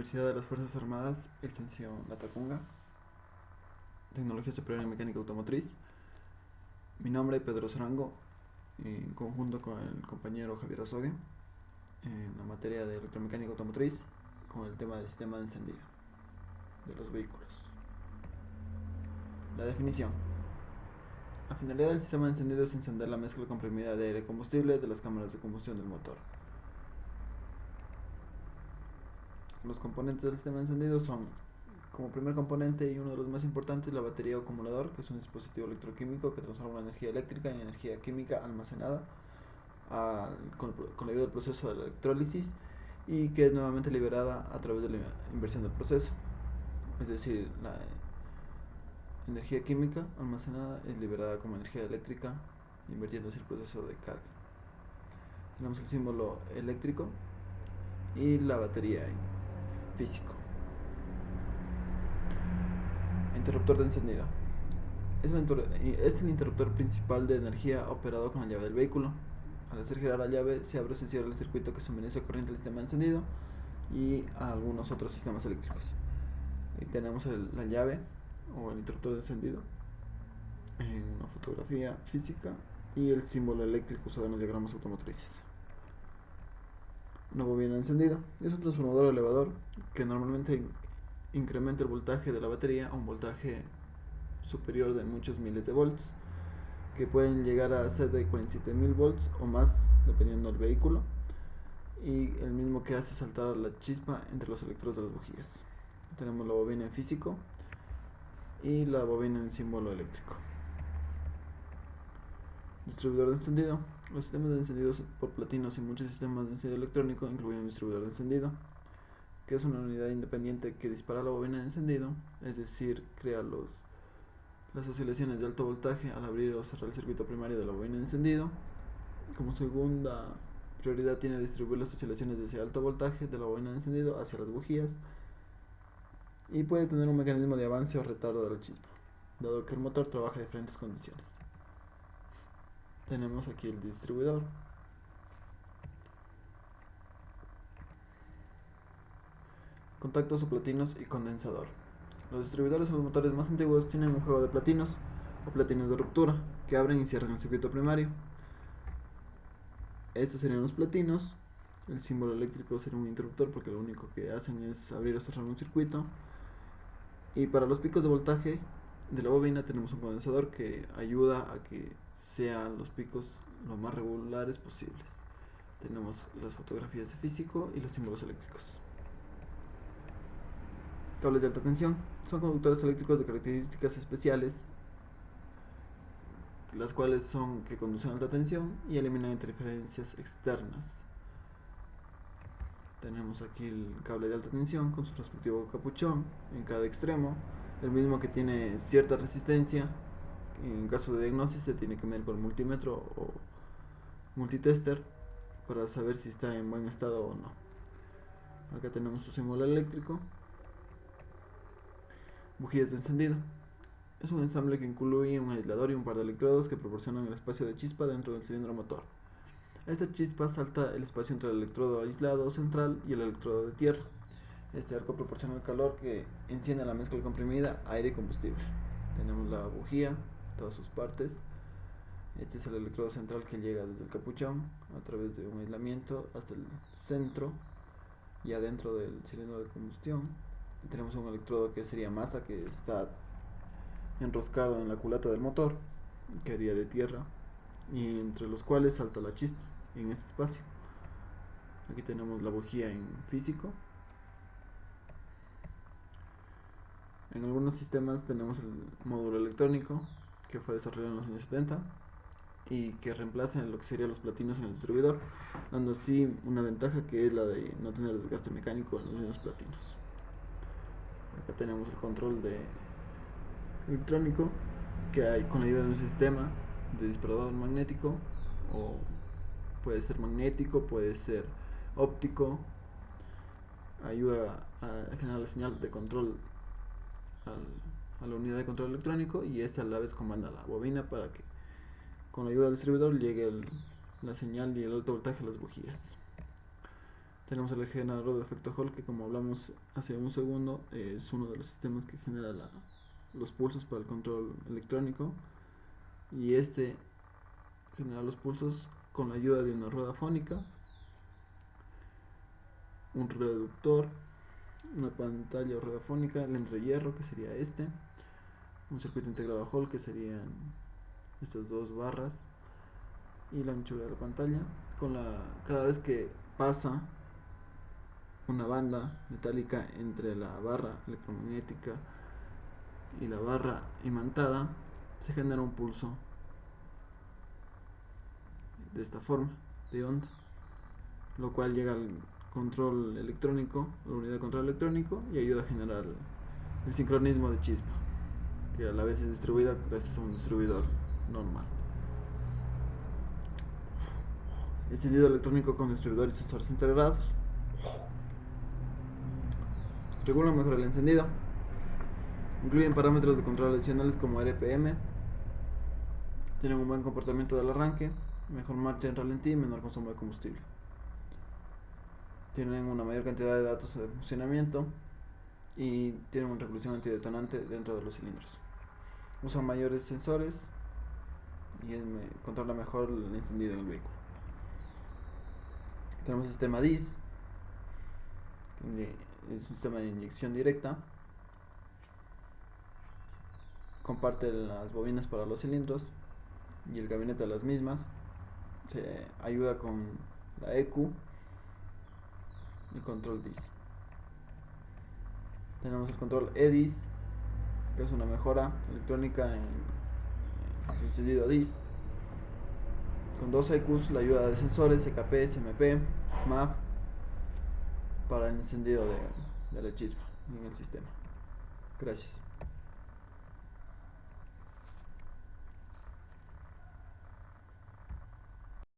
Universidad de las Fuerzas Armadas, extensión La Tacunga, Tecnología Superior en Mecánica Automotriz. Mi nombre es Pedro Zarango, en conjunto con el compañero Javier Azogue, en la materia de electromecánica automotriz, con el tema del sistema de encendido de los vehículos. La definición. La finalidad del sistema de encendido es encender la mezcla comprimida de aire y combustible de las cámaras de combustión del motor. Los componentes del sistema de encendido son, como primer componente y uno de los más importantes, la batería o acumulador, que es un dispositivo electroquímico que transforma la energía eléctrica en energía química almacenada con la ayuda del proceso de la electrólisis y que es nuevamente liberada a través de la inversión del proceso. Es decir, la energía química almacenada es liberada como energía eléctrica invirtiendo así el proceso de carga. Tenemos el símbolo eléctrico y la batería en físico. Interruptor de encendido. Es el interruptor principal de energía operado con la llave del vehículo. Al hacer girar la llave se abre o se cierra el circuito que suministra corriente al sistema de encendido y a algunos otros sistemas eléctricos. Y tenemos la llave o el interruptor de encendido en una fotografía física y el símbolo eléctrico usado en los diagramas automotrices. Una bobina de encendido es un transformador elevador que normalmente incrementa el voltaje de la batería a un voltaje superior de muchos miles de volts, que pueden llegar a ser de 47.000 volts o más dependiendo del vehículo, y el mismo que hace saltar la chispa entre los electrodos de las bujías. Tenemos la bobina en físico y la bobina en símbolo eléctrico. Distribuidor de encendido. Los sistemas de encendido por platinos y muchos sistemas de encendido electrónico incluyen un distribuidor de encendido, que es una unidad independiente que dispara la bobina de encendido, es decir, crea las oscilaciones de alto voltaje al abrir o cerrar el circuito primario de la bobina de encendido. Como segunda prioridad tiene distribuir las oscilaciones de ese alto voltaje de la bobina de encendido hacia las bujías, y puede tener un mecanismo de avance o retardo de la chispa, dado que el motor trabaja en diferentes condiciones. Tenemos aquí el distribuidor. Contactos o platinos y condensador. Los distribuidores o los motores más antiguos tienen un juego de platinos o platinos de ruptura que abren y cierran el circuito primario. Estos serían los platinos. El símbolo eléctrico sería un interruptor porque lo único que hacen es abrir o cerrar un circuito. Y para los picos de voltaje de la bobina tenemos un condensador que ayuda a que sean los picos lo más regulares posibles. Tenemos las fotografías de físico y los símbolos eléctricos. Cables de alta tensión son conductores eléctricos de características especiales, las cuales son que conducen a alta tensión y eliminan interferencias externas. Tenemos aquí el cable de alta tensión con su respectivo capuchón en cada extremo, el mismo que tiene cierta resistencia. En caso de diagnosis se tiene que medir con multímetro o multitester para saber si está en buen estado o no. Acá tenemos su símbolo eléctrico. Bujías de encendido. Es un ensamble que incluye un aislador y un par de electrodos que proporcionan el espacio de chispa dentro del cilindro motor. Esta chispa salta el espacio entre el electrodo aislado central y el electrodo de tierra. Este arco proporciona el calor que enciende la mezcla comprimida, aire y combustible. Tenemos la bujía, todas sus partes. Este es el electrodo central que llega desde el capuchón a través de un aislamiento hasta el centro y adentro del cilindro de combustión. Y tenemos un electrodo que sería masa, que está enroscado en la culata del motor, que haría de tierra, y entre los cuales salta la chispa en este espacio. Aquí tenemos la bujía en físico. En algunos sistemas tenemos el módulo electrónico que fue desarrollado en los años 70 y que reemplaza lo que serían los platinos en el distribuidor, dando así una ventaja que es la de no tener desgaste mecánico en los mismos platinos. Acá tenemos el control electrónico que hay con la ayuda de un sistema de disparador magnético, o puede ser magnético, puede ser óptico. Ayuda a generar la señal de control a la unidad de control electrónico, y esta a la vez comanda la bobina para que con la ayuda del distribuidor llegue la señal y el alto voltaje a las bujías. Tenemos el generador de efecto Hall, que como hablamos hace un segundo, es uno de los sistemas que genera los pulsos para el control electrónico, y este genera los pulsos con la ayuda de una rueda fónica, un reductor, una pantalla o rueda fónica, el entrehierro, que sería un circuito integrado a Hall, que serían estas dos barras, y la anchura de la pantalla. Cada vez que pasa una banda metálica entre la barra electromagnética y la barra imantada, se genera un pulso de esta forma, de onda, lo cual llega al control electrónico, la unidad de control electrónico, y ayuda a generar el sincronismo de chispa, que a la vez es distribuida gracias a un distribuidor normal. Encendido electrónico con distribuidor y sensores integrados. Regula mejor el encendido. Incluyen parámetros de control adicionales como RPM. Tienen un buen comportamiento del arranque, mejor marcha en ralentí y menor consumo de combustible. Tienen una mayor cantidad de datos de funcionamiento y tienen una regulación antidetonante dentro de los cilindros. Usan mayores sensores y controla mejor el encendido en el vehículo. Tenemos el sistema DIS, es un sistema de inyección directa. Comparte las bobinas para los cilindros y el gabinete de las mismas. Se ayuda con la EQ y control DIS. Tenemos el control EDIS, que es una mejora electrónica en el encendido DIS, con dos EQs, la ayuda de sensores EKP, SMP, MAF, para el encendido de la chispa en el sistema. Gracias.